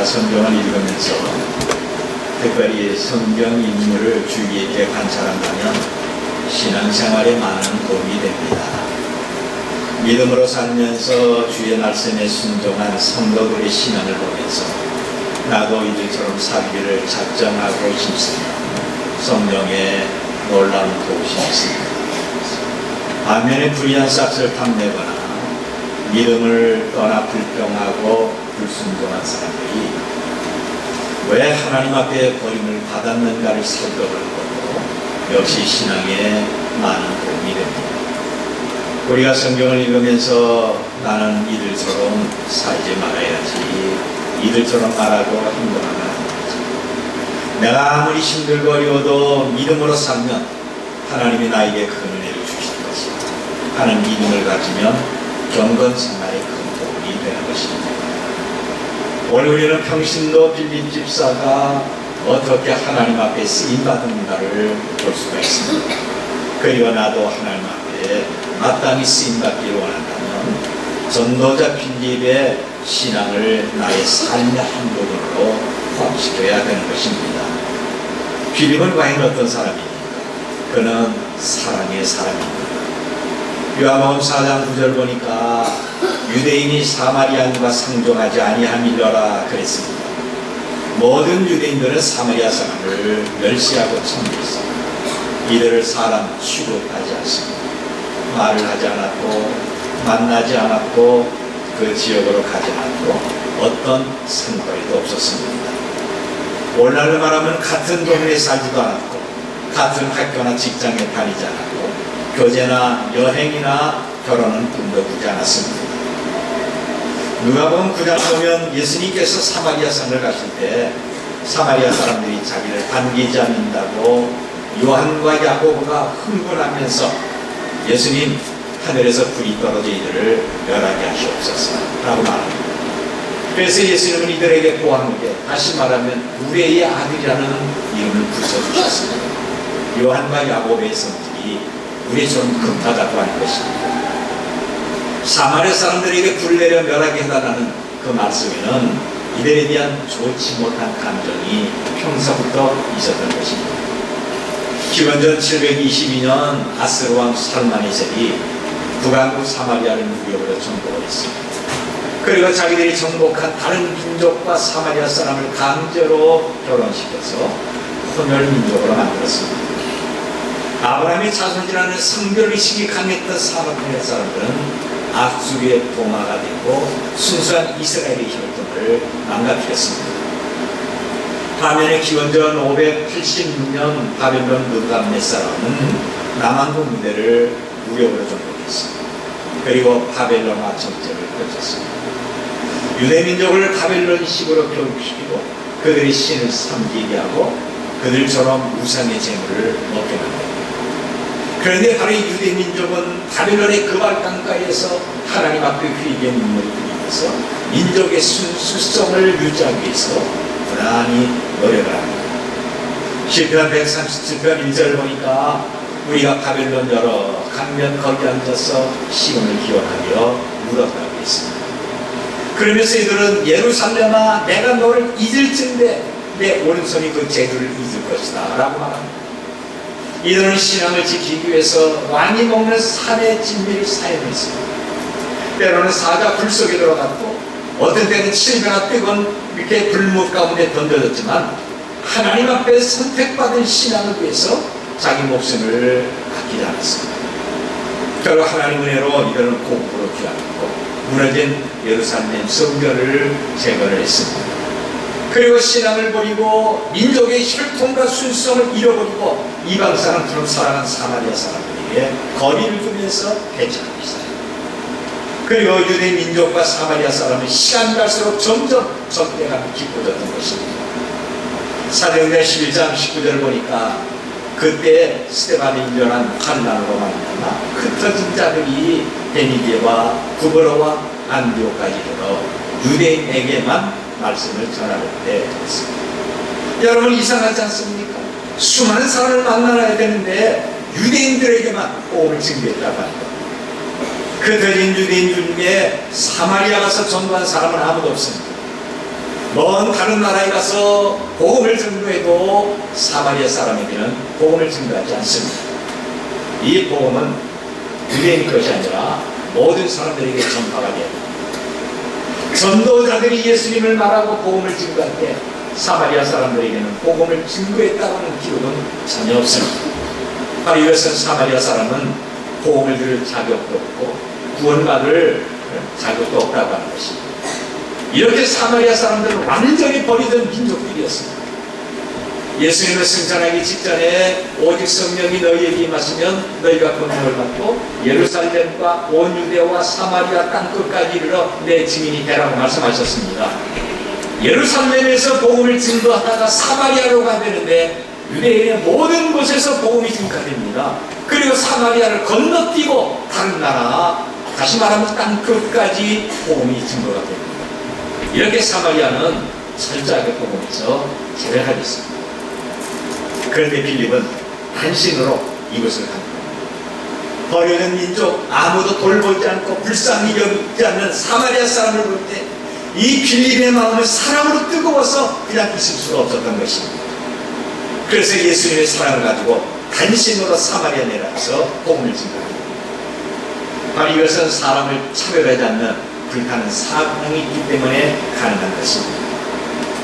우리가 성경을 읽으면서 특별히 성경 인물을 주의 있게 관찰한다면 신앙생활에 많은 도움이 됩니다. 믿음으로 살면서 주의 말씀에 순종한 성도들의 신앙을 보면서 나도 이들처럼 살기를 작정하고 싶습니다. 성령의 놀라운 도우심이 있습니다. 반면에 불의한 싹을 탐내거나 믿음을 떠나 불평하고 불순종한 사람들이 왜 하나님 앞에 버림을 받았는가를 살펴보는 것도 역시 신앙에 많은 도움이 됩니다. 우리가 성경을 읽으면서 나는 이들처럼 살지 말아야지, 이들처럼 말하고 행동하면 안 되지, 내가 아무리 힘들고 어려워도 믿음으로 살면 하나님이 나에게 큰 은혜를 주실 것이다 하는 믿음을 가지면 경건생활에 큰 도움이 되는 것입니다. 오늘 우리는 평신도 빌립 집사가 어떻게 하나님 앞에 쓰임받는가를 볼 수가 있습니다. 그리고 나도 하나님 앞에 마땅히 쓰임받기를 원한다면 전도자 빌립의 신앙을 나의 삶의 한 부분으로 포함시켜야 되는 것입니다. 빌립은 과연 어떤 사람입니까? 그는 사랑의 사람입니다. 요한복음 4장 9절 보니까 유대인이 사마리아인과 상종하지 아니함이러라 그랬습니다. 모든 유대인들은 사마리아 사람을 멸시하고 천대했습니다. 이들을 사람 취급하지 않습니다. 말을 하지 않았고 만나지 않았고 그 지역으로 가지 않았고 어떤 상거리도 없었습니다. 오늘날로 말하면 같은 동네에 살지도 않았고 같은 학교나 직장에 다니지 않았고 교제나 여행이나 결혼은 꿈도 꾸지 않았습니다. 누가복음 9장 보면 예수님께서 사마리아 성을 가실 때 사마리아 사람들이 자기를 반기지 않는다고 요한과 야고보가 흥분하면서 예수님, 하늘에서 불이 떨어져 이들을 멸하게 하시옵소서 라고 말합니다. 그래서 예수님은 이들에게 보았는데 다시 말하면 우리의 아들이라는 이름을 붙여주셨습니다. 요한과 야고보의 성질이 우리처럼 급하다고 하는 것입니다. 사마리아 사람들에게 불내려 멸하게 해달라는 그 말씀에는 이들에 대한 좋지 못한 감정이 평소부터 있었던 것입니다. 기원전 722년 아스르 왕 살마네셀이 북왕국 사마리아를 무력으로 정복을 했습니다. 그리고 자기들이 정복한 다른 민족과 사마리아 사람을 강제로 결혼시켜서 혼혈 민족으로 만들었습니다. 아브라함의 자손이라는 성별의식이 강했던 사마리아 사람들은 악수리의 동화가 되고 순수한 이스라엘의 혈통을 망가뜨렸습니다. 반면에 기원전 586년 바벨론 느부갓네살은 남한국 무대를 무력으로 정복했습니다. 그리고 바벨론화 정책을 펼쳤습니다. 유대민족을 바벨론식으로 교육시키고 그들의 신을 섬기게 하고 그들처럼 우상의 재물을 먹게 만듭니다. 그런데 바로 이 유대민족은 바벨론의 그발강가에서 하나님 앞에 회개의 눈물을 흘리면서 민족의 순수성을 유지하기 위해서 부단히 노력을 합니다. 시편 137편 1절 보니까 우리가 바벨론 여러 강면 거기 앉아서 시온을 기원하며 물었다고 했습니다. 그러면서 이들은 예루살렘아 내가 너를 잊을 텐데 내 오른손이 그 재주를 잊을 것이다 라고 말합니다. 이들은 신앙을 지키기 위해서 왕이 먹는 산의 진미를 사용했습니다. 때로는 사자 불 속에 들어갔고 어떤 때는 7배나 뜨거운 이렇게 불못 가운데 던져졌지만 하나님 앞에 선택받은 신앙을 위해서 자기 목숨을 아끼지 않았습니다. 결국 하나님 은혜로 이들은 공포로 귀환했고 무너진 예루살렘 성전을 재건을 했습니다. 그리고 신앙을 버리고 민족의 혈통과 순수성을 잃어버리고 이방 사람처럼 살아간 사마리아 사람들에게 거리를 두면서 배척하기 시작합니다. 그리고 유대 민족과 사마리아 사람은 시간이 갈수록 점점 적대감이 깊어졌던 것입니다. 사도행전 11장 19절을 보니까 그때 스데반이 일어난 환난으로 말미암아 흩어진 자들이 베니게와 구브로와 안디옥까지 이르러 유대인에게만 말씀을 전하는 데 됐습니다. 여러분 이상하지 않습니까? 수많은 사람을 만나야 되는데 유대인들에게만 복음을 증거했다고 합니다. 그들인 유대인 중에 사마리아 가서 전도한 사람은 아무도 없습니다. 먼 다른 나라에 가서 복음을 전도해도 사마리아 사람에게는 복음을 전도하지 않습니다. 이 복음은 유대인 것이 아니라 모든 사람들에게 전파가 돼요. 전도자들이 예수님을 말하고 복음을 증거할 때 사마리아 사람들에게는 복음을 증거했다고는 기록은 전혀 없습니다. 바로 이것은 사마리아 사람은 복음을 들을 자격도 없고 구원받을 자격도 없다고 하는 것입니다. 이렇게 사마리아 사람들은 완전히 버리던 민족들이었습니다. 예수님을 승천하기 직전에 오직 성령이 너희에게 임하시면 너희가 권능을 받고 예루살렘과 온 유대와 사마리아 땅끝까지 이르러 내 증인이 되라고 말씀하셨습니다. 예루살렘에서 복음을 증거하다가 사마리아로 가야 되는데 유대인의 모든 곳에서 복음이 증가됩니다. 그리고 사마리아를 건너뛰고 다른 나라, 다시 말하면 땅끝까지 복음이 증거가 됩니다. 이렇게 사마리아는 철저하게 복음에서 제외하고 있습니다. 그런데 빌립은 한신으로 이곳을 갑니다. 버려진 민족, 아무도 돌보지 않고 불쌍히 여기지 않는 사마리아 사람을 볼 때 이 빌립의 마음은 사랑으로 뜨거워서 그냥 있을 수가 없었던 것입니다. 그래서 예수님의 사랑을 가지고 단신으로 사마리아 내려가서 복음을 증거합니다. 바로 이것은 사람을 차별하지 않는 불타는 사랑이 있기 때문에 가능한 것입니다.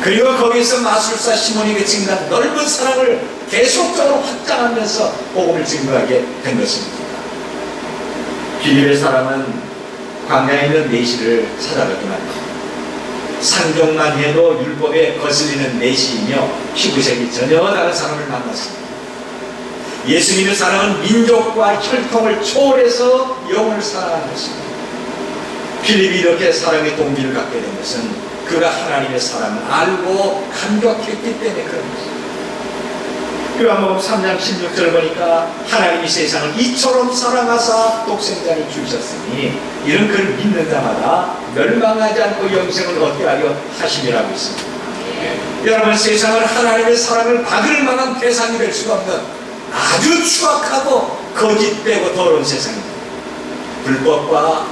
그리고 거기서 마술사 시몬에게 증거한 넓은 사랑을 계속적으로 확장하면서 복음을 증거하게 된 것입니다. 빌립의 사람은 광야에 있는 내시를 찾아가게 만듭니다. 상종만 해도 율법에 거슬리는 내시이며 피부색이 전혀 다른 사람을 만났습니다. 예수님의 사랑은 민족과 혈통을 초월해서 영혼을 사랑하는 것입니다. 빌립이 이렇게 사랑의 동기를 갖게 된 것은 그가 하나님의 사랑을 알고 감격했기 때문에 그런 것입니다. 요한복음 3장 16절을 보니까 하나님이 세상을 이처럼 사랑하사 독생자를 주셨으니 이런 그를 믿는 자마다 멸망하지 않고 영생을 얻게 하려 하심이라고 있습니다. 여러분, 세상은 하나님의 사랑을 받을 만한 대상이 될 수가 없는 아주 추악하고 거짓되고 더러운 세상입니다. 불법과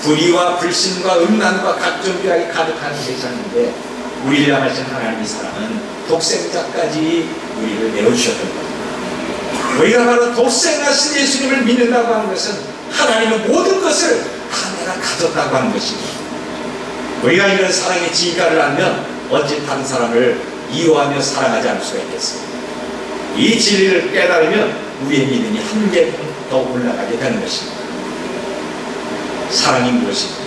불의와 불신과 음란과 각종 죄악이 가득한 세상인데 우리를 향하신 하나님의 사랑은 독생자까지 우리를 내어주셨던 겁니다. 우리가 바로 독생하신 예수님을 믿는다고 하는 것은 하나님의 모든 것을 다 내가 가졌다고 하는 것입니다. 우리가 이런 사랑의 진가를 알면 어찌 다른 사람을 이용하며 사랑하지 않을 수가 있겠습니까? 이 진리를 깨달으면 우리의 믿음이 한 개 더 올라가게 되는 것입니다. 사랑이 무엇입니까?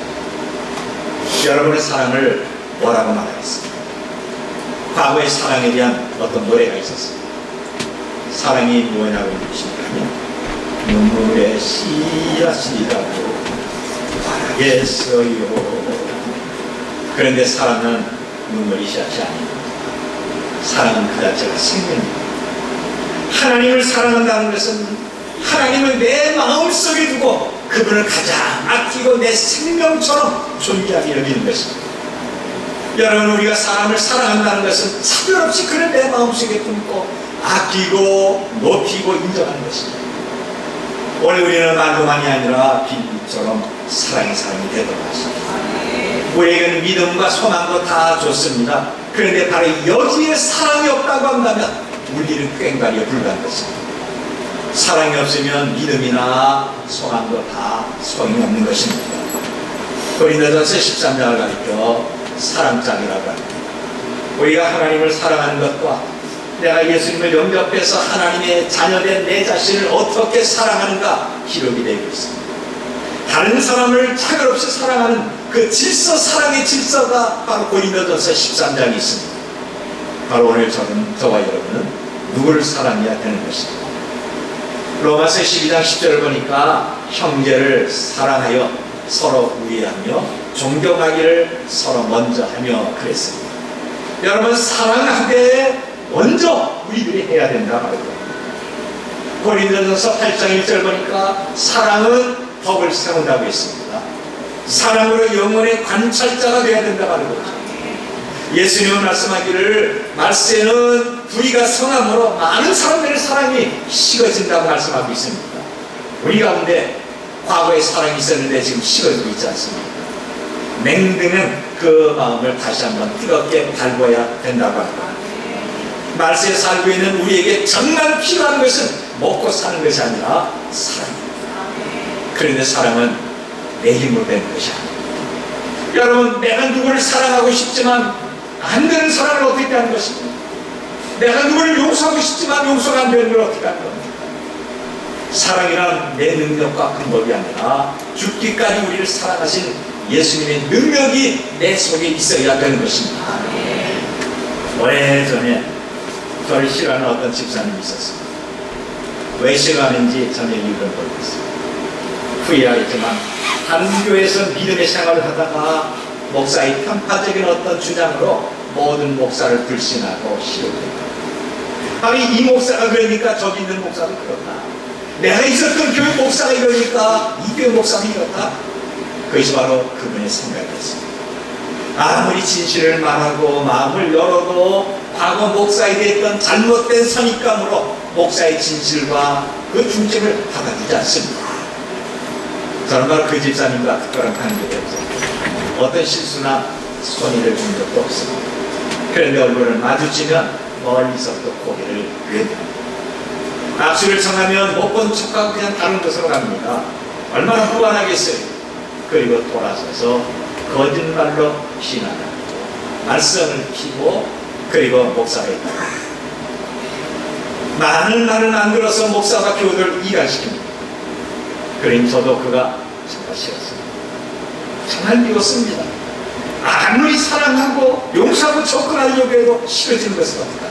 여러분의 사랑을 뭐라고 말하겠습니까? 과거의 사랑에 대한 어떤 노래가 있었습니다. 사랑이 뭐냐고 묻시면 눈물의 씨앗이라고 말하겠어요. 그런데 사랑은 눈물이 씨앗이 아닙니다. 사랑은 그 자체가 생명입니다. 하나님을 사랑한다는 것은 하나님을 내 마음속에 두고 그분을 가장 아끼고 내 생명처럼 존귀하게 여기는 것입니다. 여러분, 우리가 사람을 사랑한다는 것은 차별 없이 그를 내 마음속에 품고 아끼고 높이고 인정하는 것입니다. 오늘 우리는 말로만이 아니라 빌립처럼 사랑이 되도록 하십니다. 우리에게는 믿음과 소망도 다 좋습니다. 그런데 바로 여기에 사랑이 없다고 한다면 우리는 꽹과리에 불과한 것입니다. 사랑이 없으면 믿음이나 소망도 다 소용이 없는 것입니다. 고린도전서 13장을 가리켜 사랑장이라고 합니다. 우리가 하나님을 사랑하는 것과 내가 예수님을 영접해서 하나님의 자녀된 내 자신을 어떻게 사랑하는가 기록이 되고 있습니다. 다른 사람을 차별 없이 사랑하는 그 질서, 사랑의 질서가 바로 고린도전서 13장에 있습니다. 바로 오늘 저와 여러분은 누구를 사랑해야 되는 것입니다. 로마서 12장 10절을 보니까 형제를 사랑하여 서로 우애하며 존경하기를 서로 먼저 하며 그랬습니다. 여러분, 사랑하되 먼저 우리들이 해야 된다 말이죠. 고린도전서 8장 1절 보니까 사랑은 덕을 세운다고 했습니다. 사랑으로 영혼의 관찰자가 되어야 된다 말이죠. 예수님은 말씀하기를 말세는 불의가 성함으로 많은 사람들의 사랑이 식어진다고 말씀하고 있습니다. 우리 가운데 과거에 사랑이 있었는데 지금 식어지고 있지 않습니까? 맹드는 그 마음을 다시 한번 뜨겁게 달궈야 된다고 합니다. 말세에 살고 있는 우리에게 정말 필요한 것은 먹고 사는 것이 아니라 사랑입니다. 그런데 사랑은 내 힘으로 된 것이 아닙니다. 여러분, 내가 누구를 사랑하고 싶지만 안 되는 사랑을 어떻게 하는 것입니까? 내가 누구를 용서하고 싶지만 용서가 안 되는 걸 어떻게 하는 겁니까? 사랑이란 내 능력과 방법이 아니라 죽기까지 우리를 사랑하신 예수님의 능력이 내 속에 있어야 되는 것입니다. 오래전에 저를 싫어하는 어떤 집사님이 있었습니다. 왜 싫어하는지 전혀 이유를 모르겠습니다. 후회하겠지만 한 교회에서 믿음의 생활을 하다가 목사의 편파적인 어떤 주장으로 모든 목사를 불신하고 싫어합니다. 아니, 이 목사가 그러니까 저기 있는 목사도 그렇다. 내가 있었던 교회 목사가 이러니까 이 교회 목사가 이렇다. 그것이 바로 그분의 생각이었습니다. 아무리 진실을 말하고 마음을 열어도 과거 목사에 대했던 잘못된 선입감으로 목사의 진실과 그 중심을 받아들이지 않습니다. 저는 바로 그 집사님과 특별한 관계가 없습니다. 어떤 실수나 손해를 준 적도 없습니다. 그런데 얼굴을 마주치면 멀리서부터 고개를 끄덕입니다. 악수를 청하면 못 본 척하고 그냥 다른 곳으로 갑니다. 얼마나 무관하겠어요. 그리고 돌아서서 거짓말로 신앙하고 말썽을 피고 그리고 목사가 있다. 많은 말은 안 들어서 목사가 교우들 일하시킵니다. 그러니 저도 그가 정말 싫었습니다. 정말 미웠습니다. 아무리 사랑하고 용서하고 접근하려고 해도 싫어지는 것은 어떨까?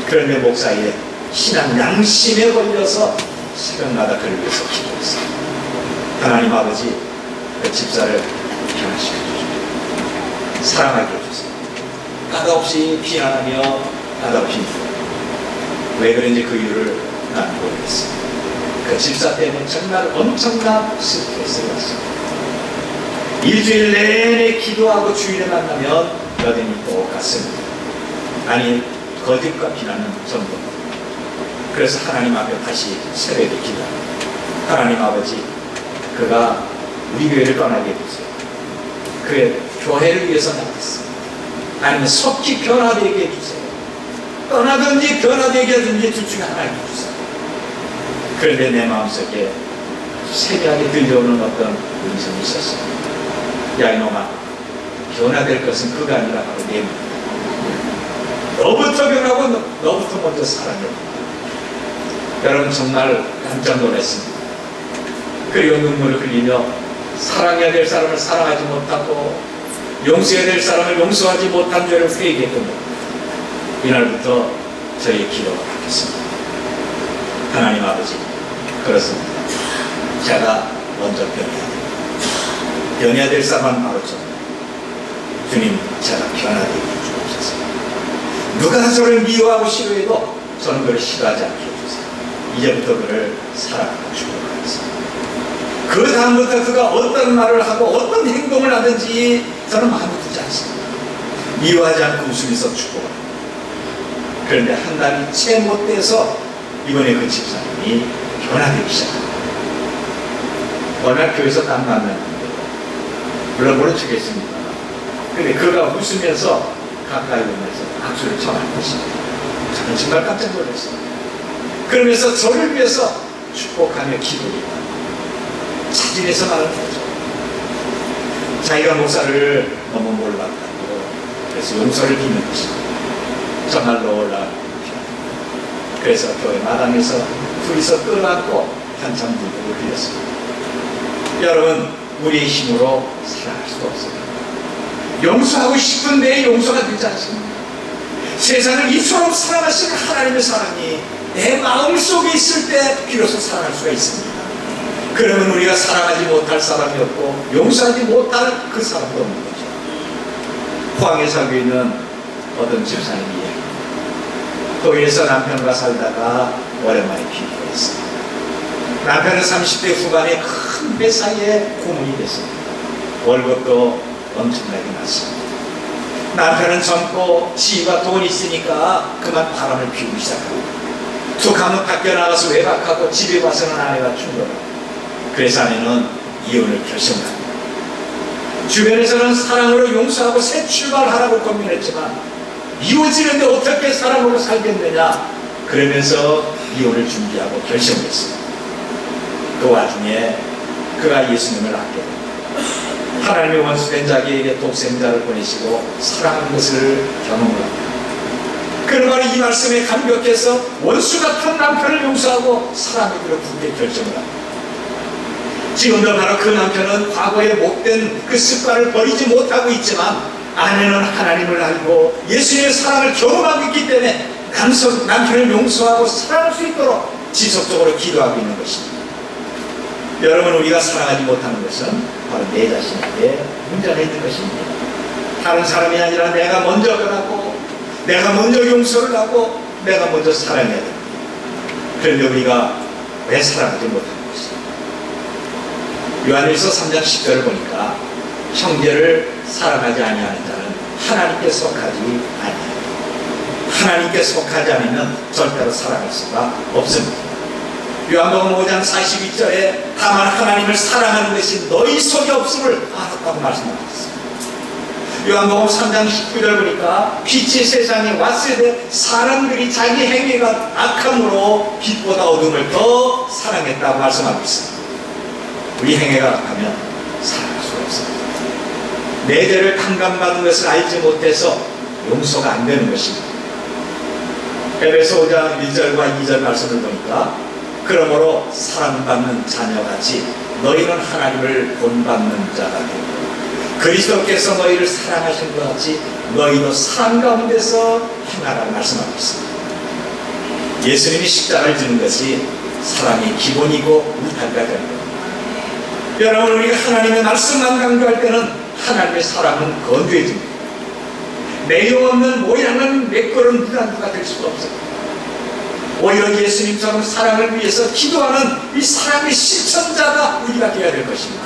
그런데 목사의 신앙 양심에 걸려서 새벽마다 그를 위해서 기도했습니다. 하나님 아버지, 그 집사를 변화시켜 주십시오. 사랑하게 해주세요. 까다없이 비난하며 까다없이 왜 그런지 그 이유를 난 모르겠습니다. 그 집사 때문에 정말 엄청난 스트레스를 받습니다. 일주일 내내 기도하고 주일에 만나면 여전히 똑같습니다. 아니, 거짓과 비난은 전부입니다. 그래서 하나님 앞에 다시 새벽에 기도합니다. 하나님 아버지, 그가 우리 교회를 떠나게 해주세요. 그의 교회를 위해서 나겠습니다. 아니면 속히 변화되게 해주세요. 떠나든지 변화되게 하든지 둘 중에 하나 해주세요. 그런데 내 마음속에 세밀하게 들려오는 어떤 음성이 있었어요. 야, 이놈아, 변화될 것은 그가 아니라 바로 내 마음. 너부터 변하고 너부터 먼저 사랑해. 여러분, 정말 깜짝 놀랐습니다. 그리고 눈물을 흘리며 사랑해야 될 사람을 사랑하지 못하고 용서해야 될 사람을 용서하지 못한 죄를 회개했던 겁니다. 이날부터 저희 기도가 바뀌었습니다. 하나님 아버지, 그렇습니다. 제가 먼저 변해야 될 사람은 바로 저. 주님, 제가 변화되게 해주옵소서. 누가 저를 미워하고 싫어해도 저는 그를 싫어하지 않게 해주세요. 이제부터 그를 사랑하고 축복하겠습니다. 그 다음부터 그가 어떤 말을 하고 어떤 행동을 하든지 저는 마음에 두지 않습니다. 미워하지 않고 웃으면서 축복합니다. 그런데 한 달이 채 못 돼서 이번에 그 집사님이 변화되기 시작합니다. 어느 날 교회에서 딱 만났는데 물론 모른 척했습니다. 근데 그가 웃으면서 가까이 오면서 악수를 청하는 것입니다. 저는 정말 깜짝 놀랐어요. 그러면서 저를 위해서 축복하며 기도합니다. 자진해서 말하는 거죠. 자기가 목사를 너무 몰랐다고 그래서 용서를 빚는 것입니다. 정말 놀라운 일입니다. 그래서 교회 마당에서 둘이서 끌어안고 한참 물고를 흘렸습니다. 여러분, 우리의 힘으로 사랑할 수가 없습니다. 용서하고 싶은데 용서가 되지 않습니다. 세상을 이처럼 사랑하시는 하나님의 사랑이 내 마음속에 있을 때 비로소 사랑할 수가 있습니다. 그러면 우리가 사랑하지 못할 사람이 없고 용서하지 못할 그 사람도 없는 거죠. 포항에 살고 있는 어떤 집사님이 거기에서 남편과 살다가 오랜만에 비교했습니다. 남편은 30대 후반에 큰 회사에 고문이 됐습니다. 월급도 엄청나게 났습니다. 남편은 젊고 지위가 돈이 있으니까 그만 바람을 피우기 시작합니다. 툭 하면 밖에 나가서 외박하고 집에 와서는 아내가 충돌하고 그래서 아내는 이혼을 결심합니다. 주변에서는 사랑으로 용서하고 새 출발하라고 권면했지만 이혼지는데 어떻게 사랑으로 살겠느냐 그러면서 이혼을 준비하고 결심했어요. 그 와중에 그가 예수님을 아껴 하나님의 원수된 자기에게 독생자를 보내시고 사랑하는 것을 경험을 합니다. 그는 바로 이 말씀에 감격해서 원수 같은 남편을 용서하고 사랑하기로 굳게 결정을 합니다. 지금도 바로 그 남편은 과거에 못된 그 습관을 버리지 못하고 있지만 아내는 하나님을 알고 예수님의 사랑을 경험하고 있기 때문에 남편을 용서하고 사랑할 수 있도록 지속적으로 기도하고 있는 것입니다. 여러분, 우리가 사랑하지 못하는 것은 바로 내 자신에게 문제가 있는 것입니다. 다른 사람이 아니라 내가 먼저 변하고 내가 먼저 용서를 하고 내가 먼저 사랑해야 됩니다. 그런데 우리가 왜 사랑하지 못하는 것입니까? 요한일서 3장 10절을 보니까 형제를 사랑하지 아니하는 자는 하나님께 속하지 아니하다. 하나님께 속하지 않으면 절대로 사랑할 수가 없습니다. 요한복음 5장 42절에 다만 하나님을 사랑하는 것이 너희 속에 없음을 알았다고 말씀하셨습니다. 요한복음 3장 19절 보니까 빛이 세상에 왔을 때 사람들이 자기 행위가 악함으로 빛보다 어둠을 더 사랑했다고 말씀하고 있습니다. 우리 행위가 악하면 사랑할 수가 없습니다. 내 죄를 탕감받은 것을 알지 못해서 용서가 안 되는 것입니다. 에베소 5장 1절과 2절 말씀을 보니까 그러므로 사랑받는 자녀같이 너희는 하나님을 본받는 자가 되고 그리스도께서 너희를 사랑하신 것 같이 너희도 사랑 가운데서 행하라고 말씀하고 있습니다. 예수님이 십자가를 지는 것이 사랑의 기본이고 우탈가 되는 겁니다. 여러분, 우리가 하나님의 말씀만 강조할 때는 하나님의 사랑은 건조해집니다. 내용 없는 모양은 매끄러운 무단주가 될 수가 없습니다. 오히려 예수님처럼 사랑을 위해서 기도하는 이 사랑의 실천자가 우리가 되어야 될 것입니다.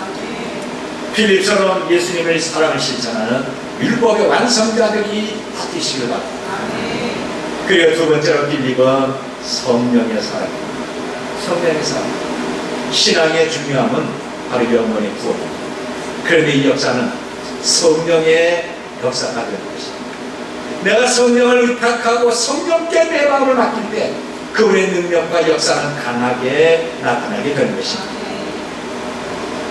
필립처럼 예수님의 사랑을 실천하는 율법의 완성자들이 다 되시길 바랍니다. 그리고 두 번째로 필립은 성령의 사랑입니다. 성령의 사랑. 신앙의 중요함은 바로 영혼의 구원입니다. 그런데 이 역사는 성령의 역사가 되는 것입니다. 내가 성령을 의탁하고 성령께 내 마음을 맡길 때 그분의 능력과 역사는 강하게 나타나게 되는 것입니다.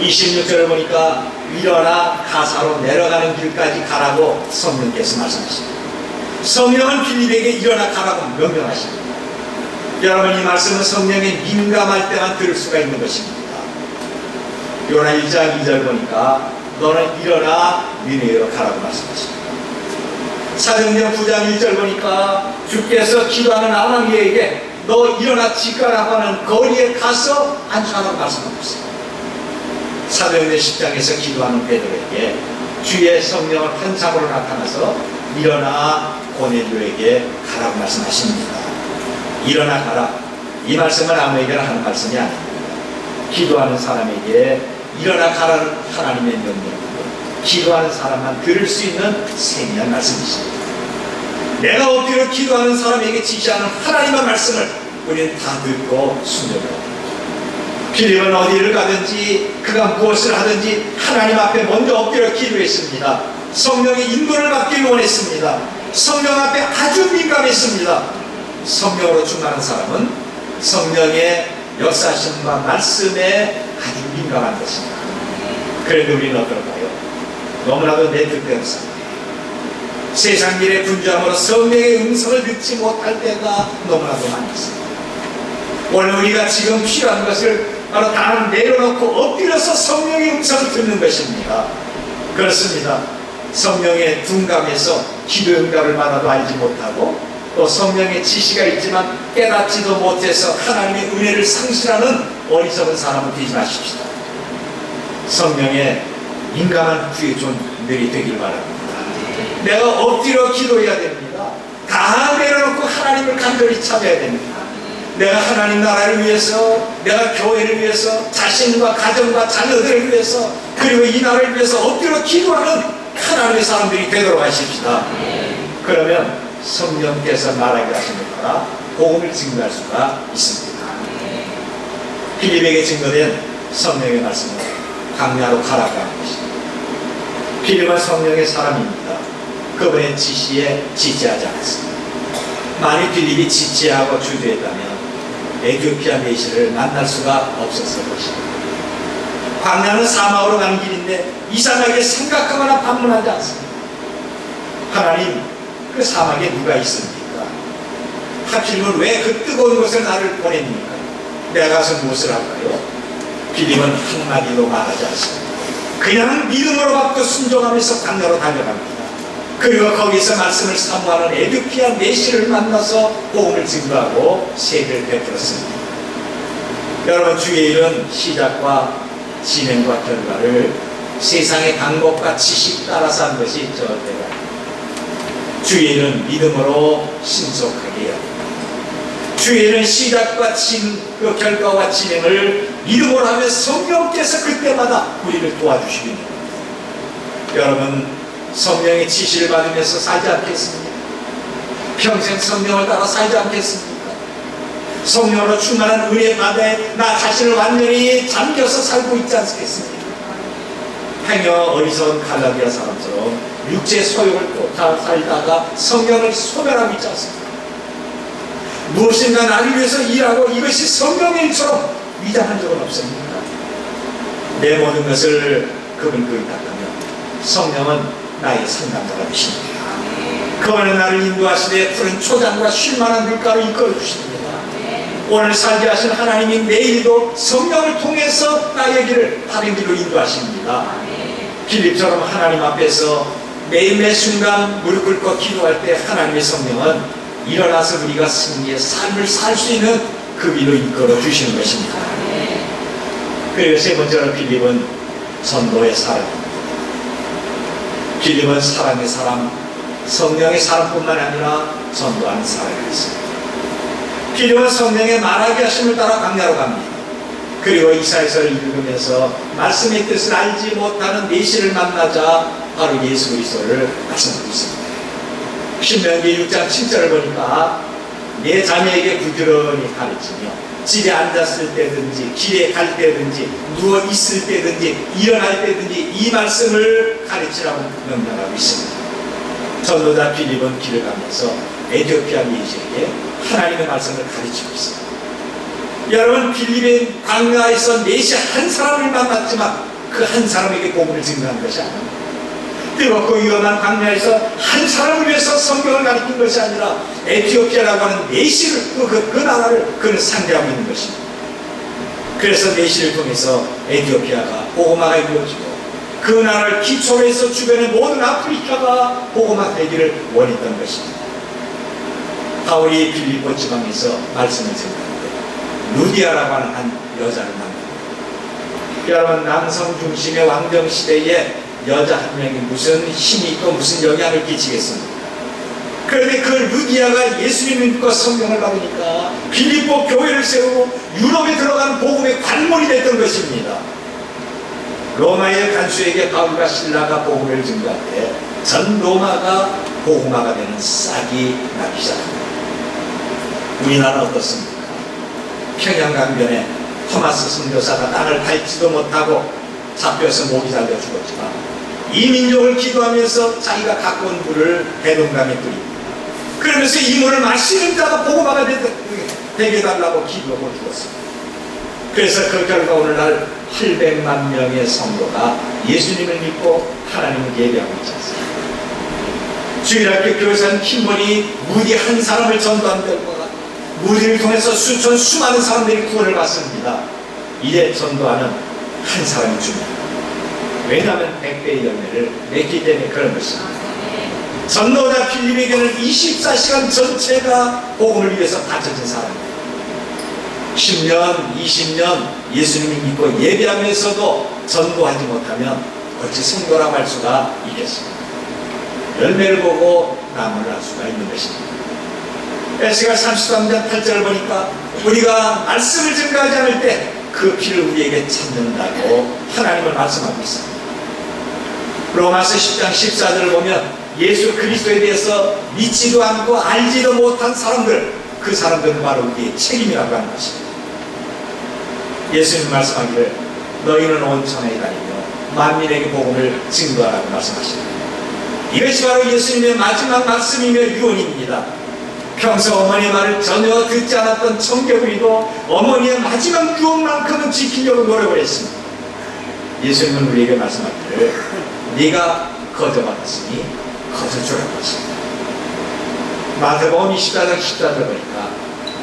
26절을 보니까 일어나 가사로 내려가는 길까지 가라고 성령께서 말씀하십니다. 성령은 빌립에게 일어나 가라고 명령하십니다. 여러분, 이 말씀은 성령에 민감할 때만 들을 수가 있는 것입니다. 요나 1장 2절 보니까 너는 일어나 니네로 가라고 말씀하십니다. 사도행전 9장 1절 보니까 주께서 기도하는 아나니에게 너 일어나 지가라고 하는 거리에 가서 안수하라고 말씀하고 있습니다. 사도행전 10장에서 기도하는 베드로에게 주의 성령을 환상으로 나타나서 일어나 고넬료에게 가라고 말씀하십니다. 일어나 가라. 이 말씀은 아무에게나 하는 말씀이 아닙니다. 기도하는 사람에게 일어나 가라는 하나님의 명령이고 기도하는 사람만 들을 수 있는 세미한 말씀이십니다. 내가 엎드려 기도하는 사람에게 지시하는 하나님의 말씀을 우리는 다 듣고 순종합니다. 필립은 어디를 가든지 그가 무엇을 하든지 하나님 앞에 먼저 엎드려 기도했습니다. 성령의 인도를 받기를 원했습니다. 성령 앞에 아주 민감했습니다. 성령으로 충만한 사람은 성령의 역사심과 말씀에 아주 민감한 것입니다. 그런데 우리는 어떨까요? 너무나도 내 뜻대로 삽니다. 세상 일에 분주함으로 성령의 음성을 듣지 못할 때가 너무나도 많이 있습니다. 오늘 우리가 지금 필요한 것을 바로 다 내려놓고 엎드려서 성령의 음성을 듣는 것입니다. 그렇습니다. 성령의 둔감해서 기도 응답을 받아도 알지 못하고 또 성령의 지시가 있지만 깨닫지도 못해서 하나님의 은혜를 상실하는 어리석은 사람은 되지 마십시다. 성령의 민감한 구의 존들이 되길 바랍니다. 내가 엎드려 기도해야 됩니다. 다 내려놓고 하나님을 간절히 찾아야 됩니다. 내가 하나님 나라를 위해서, 내가 교회를 위해서, 자신과 가정과 자녀들을 위해서, 그리고 이 나라를 위해서 엎드려 기도하는 하나님의 사람들이 되도록 하십시다. 그러면 성령께서 말하게 하시는 거라 복음을 증거할 수가 있습니다. 필립에게 증거된 성령의 말씀은 강야로 가라고 하는 것입니다. 필립은 성령의 사람입니다. 그분의 지시에 지지하지 않았습니다. 만일 필립이 지지하고 주도했다면 에티오피아 메시를 만날 수가 없었을 것입니다. 광야는 사막으로 가는 길인데 이상하게 생각하거나 방문하지 않습니다. 하나님, 그 사막에 누가 있습니까? 하필이면 왜 그 뜨거운 곳에 나를 보냅니까? 내가 가서 무엇을 할까요? 필립은 한마디도 말하지 않습니다. 그냥 믿음으로 받고 순종하면서 광야로 달려갑니다. 그리고 거기서 말씀을 사모하는 에티오피아 메시를 만나서 복음을 증거하고 세례를 베풀었습니다. 여러분, 주의 일은 시작과 진행과 결과를 세상의 방법과 지식 따라서 한 것이 저때가 주의 일은 믿음으로 신속하게 해야 합니다. 주의 일은 시작과 그 결과와 진행을 믿음으로 하면 성령께서 그때마다 우리를 도와주시기 때문입니다. 여러분, 성령의 지시를 받으면서 살지 않겠습니까? 평생 성령을 따라 살지 않겠습니까? 성령으로 충만한 은혜 바다에 나 자신을 완전히 잠겨서 살고 있지 않겠습니까? 행여 어리석은 갈라디아 사람처럼 육체의 소욕을 쫓아 살다가 성령을 소멸하고 있지 않습니까? 무엇인가 나를 위해서 일하고 이것이 성령의 일처럼 위장한 적은 없습니까? 내 모든 것을 그분 의탁하며 성령은 나의 상담자가 되십니다. 그분은 나를 인도하시되 푸른 초장과 쉴만한 물가로 이끌어 주십니다. 오늘 살게 하신 하나님이 내일도 성령을 통해서 나의 길을 다른 길로 인도하십니다. 필립처럼 하나님 앞에서 매일매 순간 무릎 꿇고 기도할 때 하나님의 성령은 일어나서 우리가 승리의 삶을 살 수 있는 그 길로 이끌어 주시는 것입니다. 그리고 세 번째로 필립은 전도의 사람입니다. 필립은 사랑의 사람, 성령의 사람뿐만 아니라 전도하는 사람이었습니다. 필립은 성령의 말하게 하심을 따라 광야로 갑니다. 그리고 이사야서를 읽으면서 말씀의 뜻을 알지 못하는 메시를 만나자 바로 예수 그리스도를 말씀하고 있습니다. 신명기 6장 7절을 보니까 내 자녀에게 부지런히 가르치며 집에 앉았을 때든지 길에 갈 때든지 누워 있을 때든지 일어날 때든지 이 말씀을 가르치라고 명령하고 있습니다. 전도자 필립은 길을 가면서 에티오피아 메시에게 하나님의 말씀을 가르치고 있습니다. 여러분, 필립은 광야에서 메시 한 사람을 만났지만 그 한 사람에게 복음을 증거한 것이 아닙니다. 뜨겁고 위험한 광야에서 한 사람을 위해서 성경을 가르친 것이 아니라 에티오피아라고 하는 메시를 그 나라를 그는 상대하고 있는 것입니다. 그래서 메시를 통해서 에티오피아가 복음화가 이루어지고 그 나라를 기초로 해서 주변의 모든 아프리카가 복음화 되기를 원했던 것입니다. 바울이 빌립보 지방에서 말씀을 전하는데 루디아라고 하는 한 여자를 만납니다. 여러분, 남성 중심의 왕정 시대에 여자 한 명이 무슨 힘이 있고 무슨 영향을 끼치겠습니까? 그런데 그 루디아가 예수님을 믿고 성경을 받으니까 빌립보 교회를 세우고 유럽에 들어간 복음의 관문이 됐던 것입니다. 로마의 간수에게 바울과 신라가 복음을 증거할 때 전 로마가 복음화가 되는 싹이 나기 시작합니다. 우리나라 어떻습니까? 평양강변에 토마스 선교사가 땅을 밟지도 못하고 잡혀서 목이 잘려 죽었지만 이 민족을 기도하면서 자기가 갖고 온 물을 대동강에 뿌립니다. 그러면서 이 물을 마시는 자가 복음화가 되게 해달라고 기도하고 죽었습니다. 그래서 그 결과 오늘날 800만 명의 성도가 예수님을 믿고 하나님을 예배하고 있지 않습니까? 주일학교 교사는 킴본이 무디 한 사람을 전도한 결과가 무디를 통해서 수많은 사람들이 구원을 받습니다. 이래 전도하는 한 사람이 줍니다. 왜냐하면 100배의 열매를 맺기 때문에 그런 것입니다. 전도자 필립에게는 24시간 전체가 복음을 위해서 바쳐진 사람입니다. 10년, 20년 예수님을 믿고 예배하면서도 전도하지 못하면 어찌 성도라고 할 수가 있겠습니까? 열매를 보고 남을 알 수가 있는 것입니다. 에스겔 33장 8절을 보니까 우리가 말씀을 증거하지 않을 때 그 피를 우리에게 찾는다고 하나님을 말씀하고 있습니다. 로마서 10장 14절을 보면 예수 그리스도에 대해서 믿지도 않고 알지도 못한 사람들, 그 사람들은 바로 우리의 책임이라고 하는 것입니다. 예수님 말씀하기를 너희는 온 천하에 다니며 만민에게 복음을 증거하라고 말씀하십니다. 이것이 바로 예수님의 마지막 말씀이며 유언입니다. 평소 어머니의 말을 전혀 듣지 않았던 청개구리도 어머니의 마지막 유언만큼은 지키려고 노력을 했습니다. 예수님은 우리에게 말씀하기를 네가 거저받았으니 거저주라고 하십니다. 마태복음 24장 14절 보니까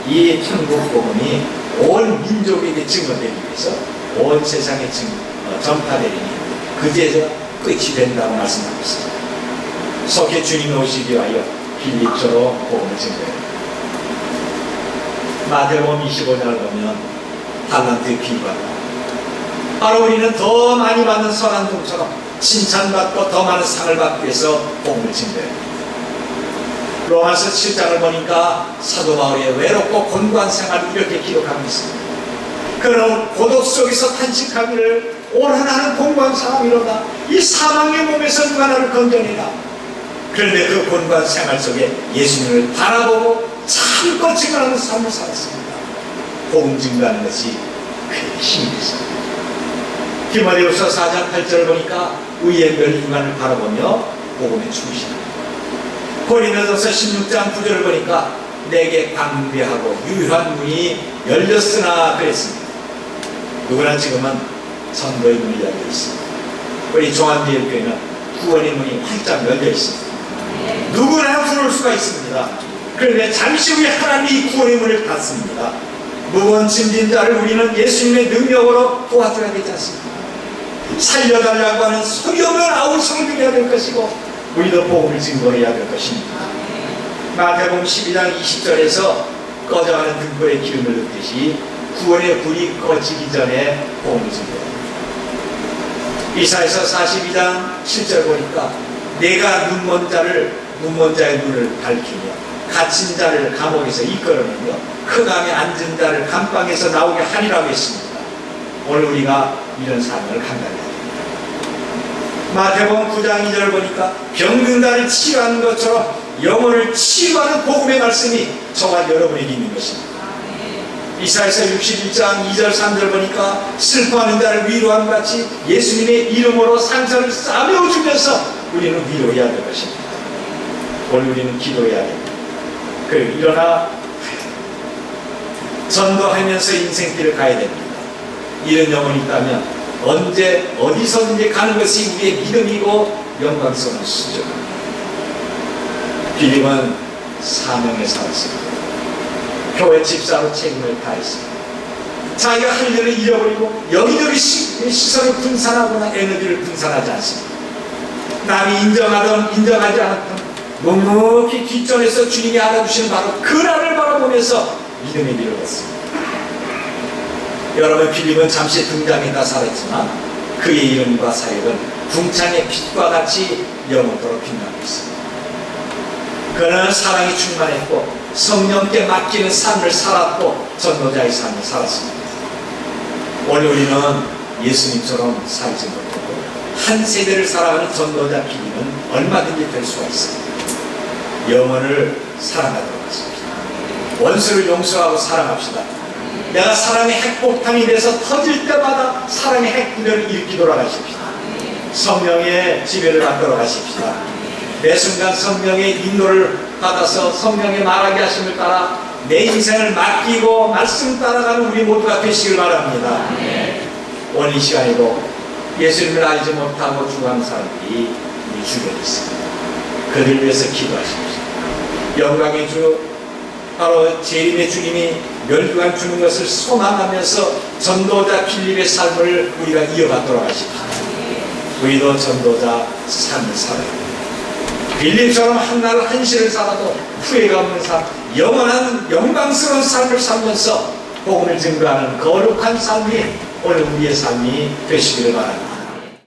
이 천국 복음이 온 민족에게 증거되기 위해서 온 세상에 전파되리니 그제서 끝이 된다고 말씀하고 있습니다. 속히 주님이 오시기 위하여 빌립처로 복음을 증거해요. 마태복음 25장을 보면 달란트의 비유가 바로 우리는 더 많이 받는 선한 종처럼 칭찬받고 더 많은 상을 받기 위해서 복음을 증거해요. 로마서 7장을 보니까 사도 바울의 외롭고 곤고한 생활을 이렇게 기록하고 있습니다. 그는 고독 속에서 탄식하기를 올 하나는 공고한 사람이로다. 이 사망의 몸에서 누가 나를 건져내라. 그런데 그 곤고한 생활 속에 예수님을 바라보고 참고 증언하는 삶을 살았습니다. 복음 증거하는 것이 그의 힘이 됐습니다. 디모데후서 4장 8절을 보니까 의의 멸류관을 바라보며 복음에 충실합니다. 고린도전서 16장 9절을 보니까 내게 광대하고 유효한 문이 열렸으나 그랬습니다. 누구나 지금은 전도의 문이 열려 있습니다. 우리 종합제일교회는 구원의 문이 활짝 열려 있습니다. 누구나 들어올 수가 있습니다. 그런데 잠시 후에 하나님이 구원의 문을 닫습니다. 무거운 짐진 자를 우리는 예수님의 능력으로 도와줘야 되지 않습니까? 살려달라고 하는 소리 없는 아우성을 드려야 될 것이고 우리도 복음을 증거해야 될 것입니다. 마태복음 12장 20절에서 꺼져가는 등불에 기름을 넣듯이 구원의 불이 꺼지기 전에 복음을 증거합니다. 이사야서 42장 7절 보니까 내가 눈먼 자의 눈을 밝히며 갇힌 자를 감옥에서 이끌어내며 흑암에 앉은 자를 감방에서 나오게 하리라고 했습니다. 오늘 우리가 이런 사명을 감당해야 됩니다. 마태복음 9장 2절 보니까 병든 자를 치유하는 것처럼 영혼을 치유하는 복음의 말씀이 저와 여러분에게 있는 것입니다. 이사야서 61장 2절 3절 보니까 슬퍼하는 자를 위로함 같이 예수님의 이름으로 상처를 싸매어 주면서 우리는 위로해야 될 것입니다. 오늘 우리는 기도해야 됩니다. 일어나 전도하면서 인생길을 가야 됩니다. 이런 영혼이 있다면 언제 어디서든지 가는 것이 우리의 믿음이고 영광스러운 수준입니다. 빌립은 사명에 살았습니다. 교회 집사로 책임을 다했습니다. 자기가 할 일을 잃어버리고 여기저기 시선을 분산하거나 에너지를 분산하지 않습니다. 남이 인정하든 인정하지 않았든 묵묵히 뒷전에서 주님이 알아주시는 바로 그 날을 바라보면서 믿음의 길을 걷습니다. 여러분, 빌립은 잠시 등장했다 살았지만 그의 이름과 사역은 궁창의 빛과 같이 영원토록 빛나고 있습니다. 그는 사랑이 충만했고 성령께 맡기는 삶을 살았고 전도자의 삶을 살았습니다. 오늘 우리는 예수님처럼 살지 못하고 한 세대를 살아가는 전도자 빌립은 얼마든지 될 수가 있습니다. 영혼을 사랑하도록 하십시다. 원수를 용서하고 사랑합시다. 내가 사랑의 핵폭탄이 돼서 터질 때마다 사랑의 핵분열을 일으키도록 하십시다. 성령의 지배를 받도록 하십시다. 매 순간 성령의 인도를 받아서 성령의 말하게 하심을 따라 내 인생을 맡기고 말씀 따라가는 우리 모두가 되시길 바랍니다. 오늘 이 시간에도 예수님을 알지 못하고 죽어가는 사람들이 우리 주변에 있습니다. 그들 위해서 기도하십시오. 영광의 주, 바로 재림의 주님이 멸류관 주는 것을 소망하면서 전도자 빌립의 삶을 우리가 이어받도록 하십시오. 우리도 전도자 삶을 살아야 합니다. 빌립처럼 한날 한시를 살아도 후회가 없는 삶, 영원한 영광스러운 삶을 살면서 복음을 증거하는 거룩한 삶이 오늘 우리의 삶이 되시기를 바랍니다.